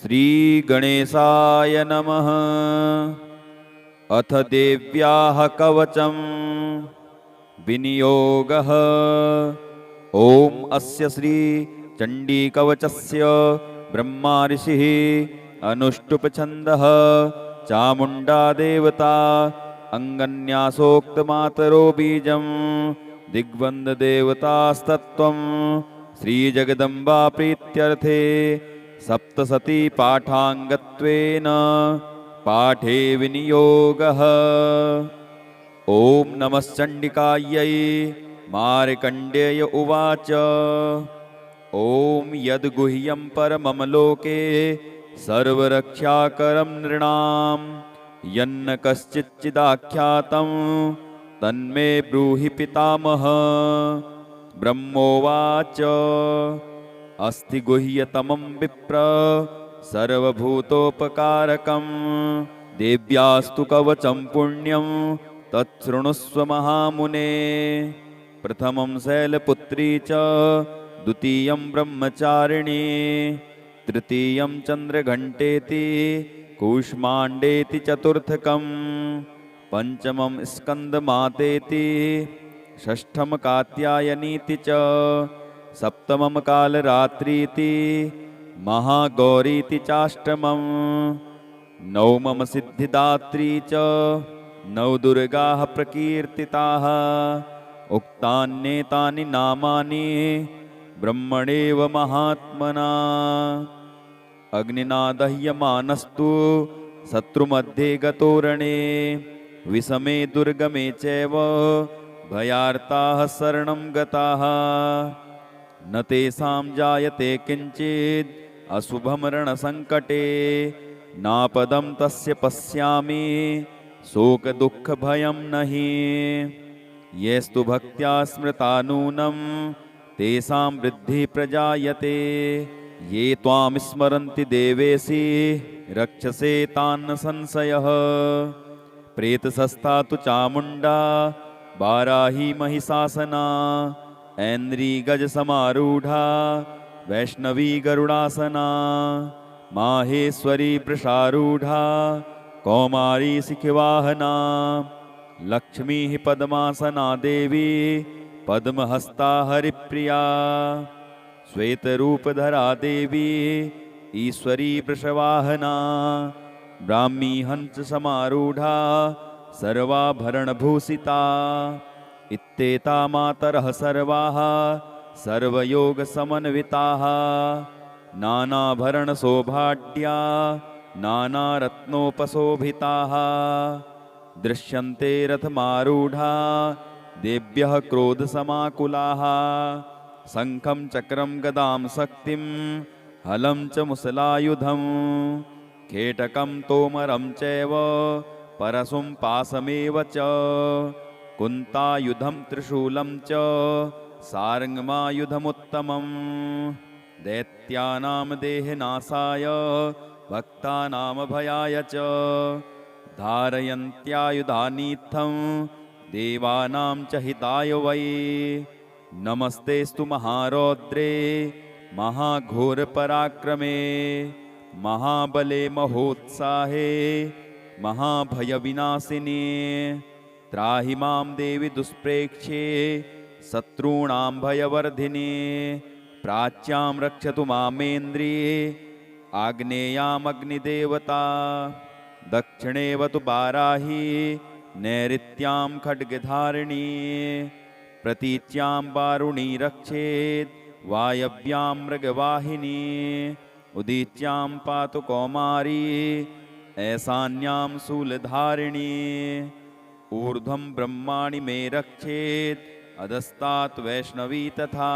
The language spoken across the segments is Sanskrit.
श्रीगणेशाय नमः। अथ देव्याः कवचं विनियोगः। ॐ अस्य श्री चण्डीकवचस्य ब्रह्मा ऋषिः अनुष्टुप्छन्दः चामुण्डा देवता अङ्गन्यासोक्तमातरो बीजं दिग्बन्धदेवतास्तत्त्वं श्रीजगदम्बा प्रीत्यर्थे सप्तसती पाठाङ्गत्वेन पाठे विनियोगः। ॐ नमश्चण्डिकायै। मार्कण्डेय उवाच ॐ यद्गुह्यं परमं लोके सर्वरक्षाकरं नृणां यन्न कश्चिच्चिदाख्यातं तन्मे ब्रूहि पितामह। ब्रह्मोवाच अस्ति गुह्यतमं विप्र सर्वभूतोपकारकं देव्यास्तु कवचं पुण्यं तच्छृणुस्व महामुने। प्रथमं शैलपुत्री च द्वितीयं ब्रह्मचारिणी तृतीयं चन्द्रघण्टेति कूष्माण्डेति चतुर्थकं पंचमं स्कन्दमातेति षष्ठं कात्यायनीति च सप्तमं कालरात्रीति महागौरीति चाष्टमं नवमं सिद्धिदात्री च नवदुर्गाः प्रकीर्तिताः। उक्तान्येतानि नामानि ब्रह्मणेव महात्मना। अग्निना दह्यमानस्तु शत्रुमध्ये गतोरणे विषमे दुर्गमे चैव भयार्ताः शरणं गताः न तेषां जायते किञ्चित् अशुभं रणसङ्कटे नापदं तस्य पश्यामि शोकदुःखभयं नहि। येस्तु भक्त्या स्मृता नूनं तेषां वृद्धिः प्रजायते ये त्वां स्मरन्ति देवेशि रक्षसे तान्न संशयः। प्रेतसस्था तु चामुण्डा वाराही महिषासना ऐन्द्री गजसमारूढा वैष्णवी गरुडासना माहेश्वरी वृषारूढा कौमारी शिखवाहना लक्ष्मीः पद्मासना देवी पद्महस्ता हरिप्रिया श्वेतरूपधरा देवी ईश्वरी वृषवाहना ब्राह्मी हंस समारूढा सर्वाभरणभूषिता इत्येता मातरः सर्वाः सर्वयोगसमन्विताः नानाभरणशोभाढ्या नानारत्नोपशोभिताः दृश्यन्ते रथमारूढा देव्यः क्रोधसमाकुलाः शङ्खं चक्रं गदां शक्तिं हलं च मुसलायुधं खेटकं तोमरं चैव परशुं पाशमेव च कुन्तायुधं त्रिशूलं च सारङ्गमायुधमुत्तमं दैत्यानां देहनाशाय भक्तानां भयाय च धारयन्त्यायुधानीत्थं देवानां च हिताय वै। नमस्तेस्तु महारौद्रे महाघोरपराक्रमे महाबले महोत्साहे महाभयविनाशिने त्राहि मां देवि दुष्प्रेक्ष्ये शत्रूणां भयवर्धिने प्राच्यां रक्षतु मामेन्द्रिये आग्नेयामग्निदेवता दक्षिणेवतु बाराही नैऋत्यां खड्गधारिणी प्रतीच्यां वारुणी रक्षेत् वायव्यां मृगवाहिनी उदीच्यां पातु कौमारी ऐशान्यां शूलधारिणी ऊर्ध्वं ब्रह्माणि मे रक्षेत् अधस्तात् वैष्णवी तथा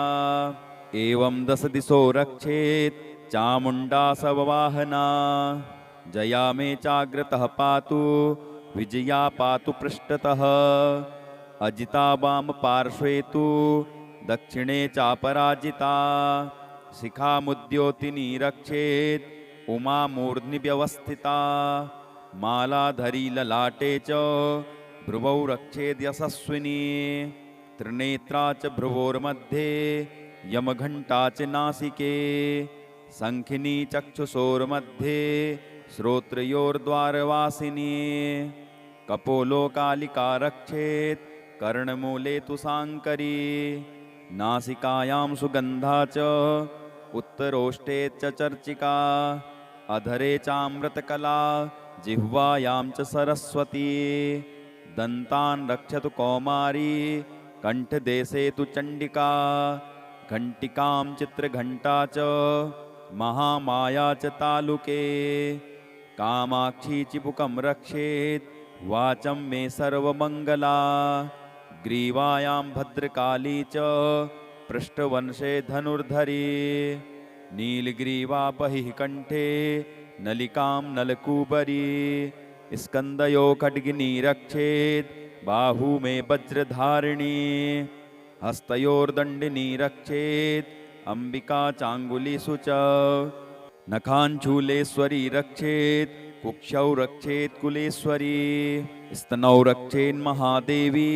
एवं दश दिशो रक्षेत् चामुण्डा सववाहना जया मे चाग्रतः पातु विजया पातु पृष्ठतः अजिता वाम पार्श्वे तु दक्षिणे चापराजिता शिखामुद्योतिनी रक्षेत् उमा मूर्ध्नि व्यवस्थिता मालाधरी ललाटे च भ्रुवौ रक्षेद् यशस्विनी त्रिनेत्रा च भ्रुवोर्मध्ये यमघण्टा च नासिके संखिनी चक्षुषोर्मध्ये श्रोत्रयोर्द्वारवासिनी कपोलोकालिका रक्षेत् कर्णमूले तु साङ्करी नासिकायां सुगन्धा च उत्तरोष्टे च चर्चिका अधरे चामृतकला जिह्वायां च सरस्वती दन्तान् रक्षतु कौमारी कण्ठदेशे तु चण्डिका घण्टिकां चित्रघण्टा च महामाया च तालुके कामाक्षी चिबुकं रक्षेत् वाचं मे सर्वमङ्गला ग्रीवायां भद्रकाली च पृष्ठवंशे धनुर्धरी नीलग्रीवा बहिः कण्ठे नलिकां नलकूबरी स्कन्दयो खड्गिनी रक्षेत् बाहू मे वज्रधारिणी हस्तयोर्दण्डिनी रक्षेत् अम्बिका चाङ्गुलीषु च नखाञ्चूलेश्वरी रक्षेत् कुक्षौ रक्षेत् कुलेश्वरी स्तनौ रक्षेन्महादेवी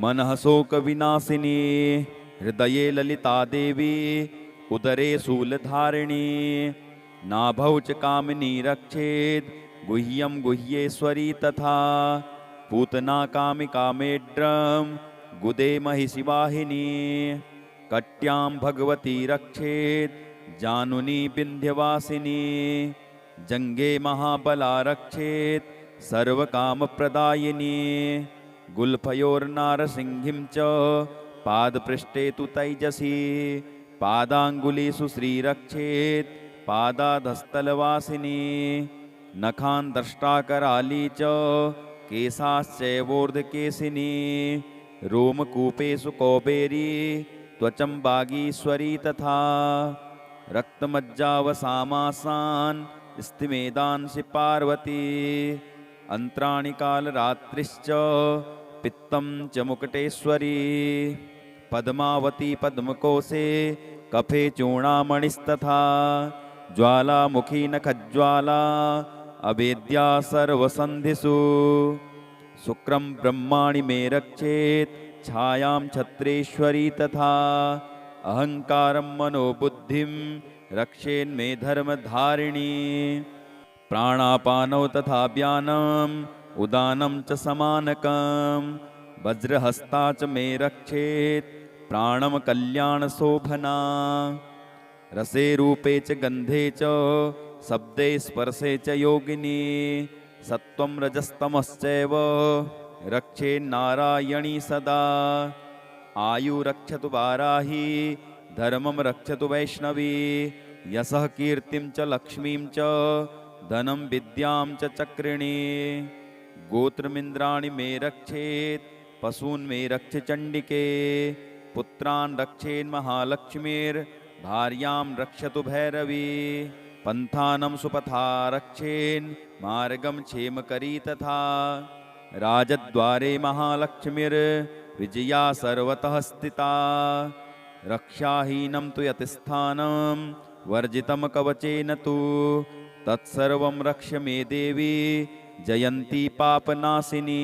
मनः शोकविनाशिनी हृदये ललिता देवी उदरे शूलधारिणी नाभौ च कामिनी रक्षेत् गुह्यं गुह्येश्वरी तथा पूतना कामिका मेढ्रं गुदे महिषिवाहिनी कट्यां भगवती रक्षेत् जानुनी विन्ध्यवासिनी जङ्गे महाबला रक्षेत् सर्वकामप्रदायिनी गुल्फयोर्नारसिंहीं च पादपृष्ठे तु तैजसी पादाङ्गुलीषु श्रीरक्षेत् पादाधस्तलवासिनी नखान् दष्टाकराली च केशाश्चैवोर्ध्वकेशिनी रोमकूपेषु कौबेरी त्वचं वागीश्वरी तथा रक्तमज्जावसामासान् स्थिमेदांसि पार्वती अन्त्राणि कालरात्रिश्च पित्तं च मुकुटेश्वरी पद्मावती पद्मकोशे कफे चूर्णामणिस्तथा ज्वालामुखी नखज्वाला अवेद्या सर्वसन्धिषु शुक्रं ब्रह्माणि मे रक्षेत् छायां छत्रेश्वरी तथा अहङ्कारं मनोबुद्धिं रक्षेन्मे धर्मधारिणी प्राणापानौ तथा व्यानम् उदानं च समानकं वज्रहस्ता च मे रक्षेत् प्राणं कल्याणशोभना रसे रूपे च गन्धे च शब्दे स्पर्शे च योगिनी सत्त्वं रजस्तमश्चैव रक्षेन्नारायणी सदा आयु रक्षतु वाराही धर्मं रक्षतु वैष्णवी यशः कीर्तिं च लक्ष्मीं च धनं विद्यां च चक्रिणी गोत्रमिन्द्राणि मे रक्षेत् पशून् मे रक्ष चण्डिके पुत्रान् रक्षेन्महालक्ष्मीर्भार्यां रक्षतु भैरवी पन्थानं सुपथा रक्षेन् मार्गं क्षेमकरी तथा राजद्वारे महालक्ष्मीर्विजया सर्वतः स्थिता रक्षाहीनं तु यत्स्थानं वर्जितं कवचेन तु तत्सर्वं रक्ष मे देवी जयन्ती पापनाशिनी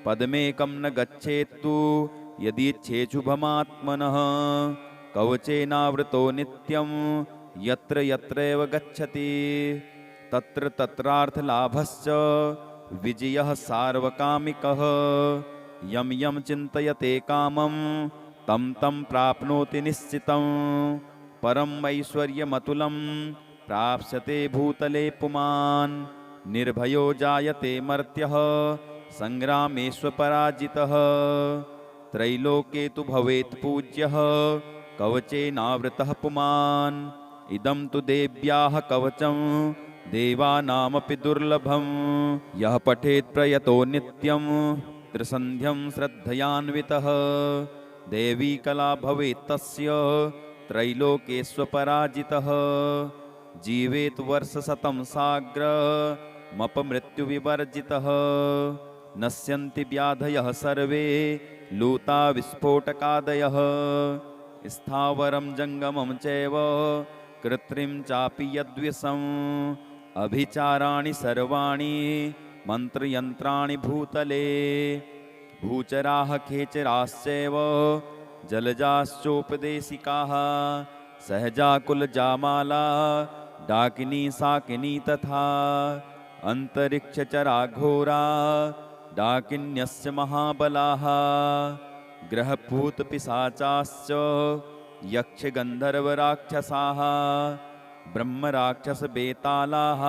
पद्मेकं न गच्छेत्तु यदीच्छेच्छुभमात्मनः कवचेनावृतो नित्यं यत्र यत्रैव गच्छति तत्र तत्रार्थलाभश्च विजयः सार्वकामिकः यं यं चिन्तयते कामं तं तं प्राप्नोति निश्चितं परं ऐश्वर्यमतुलं प्राप्स्यते भूतले पुमान् निर्भयो जायते मर्त्यः सङ्ग्रामेष्वपराजितः त्रैलोके तु भवेत् पूज्यः कवचेनावृतः पुमान् इदं तु देव्याः कवचं देवानामपि दुर्लभं यः पठेत् प्रयतो नित्यं त्रिसन्ध्यं श्रद्धयान्वितः देवी कला भवेत् तस्य त्रैलोकेष्वपराजितः जीवेत् वर्षशतं साग्रमपमृत्युविवर्जितः नश्यन्ति व्याधयः सर्वे लूता विस्फोटकादयः स्थावरं जङ्गमं चैव कृत्रिं चापि यद्विषम् अभिचाराणि सर्वाणि मन्त्रयन्त्राणि भूतले भूचराः खेचराश्चैव जलजाश्चोपदेशिकाः सहजाकुलजामाला डाकिनी साकिनी तथा अन्तरिक्षचराघोरा डाकिन्यस्य महाबलाः ग्रहभूतपिशाचाश्च यक्षगन्धर्वराक्षसाः ब्रह्मराक्षसबेतालाः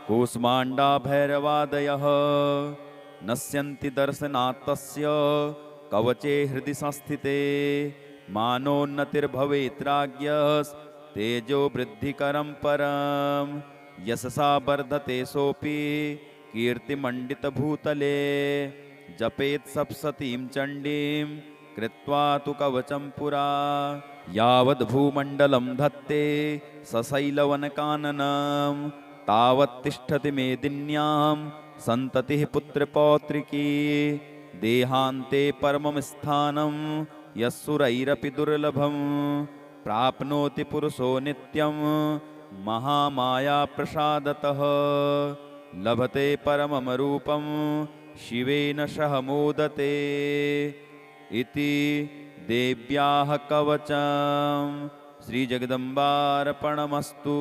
कूष्माण्डा भैरवादयः नश्यन्ति दर्शनात्तस्य कवचे हृदि संस्थिते मानोन्नतिर्भवेत्राज्ञस्तेजो वृद्धिकरं परं यशसा वर्धते सोऽपि कीर्तिमण्डितभूतले जपेत् सप्तशतीं चण्डीं कृत्वा तु कवचं पुरा यावद्भूमण्डलं धत्ते सशैलवनकाननं तावत् तिष्ठति मेदिन्यां सन्ततिः पुत्रपौत्रिकी देहान्ते परमं स्थानं यस्सुरैरपि दुर्लभं प्राप्नोति पुरुषो नित्यं महामायाप्रसादतः लभते परमं रूपं शिवेन सह मोदते इति देव्याः कवचं श्रीजगदम्बार्पणमस्तु।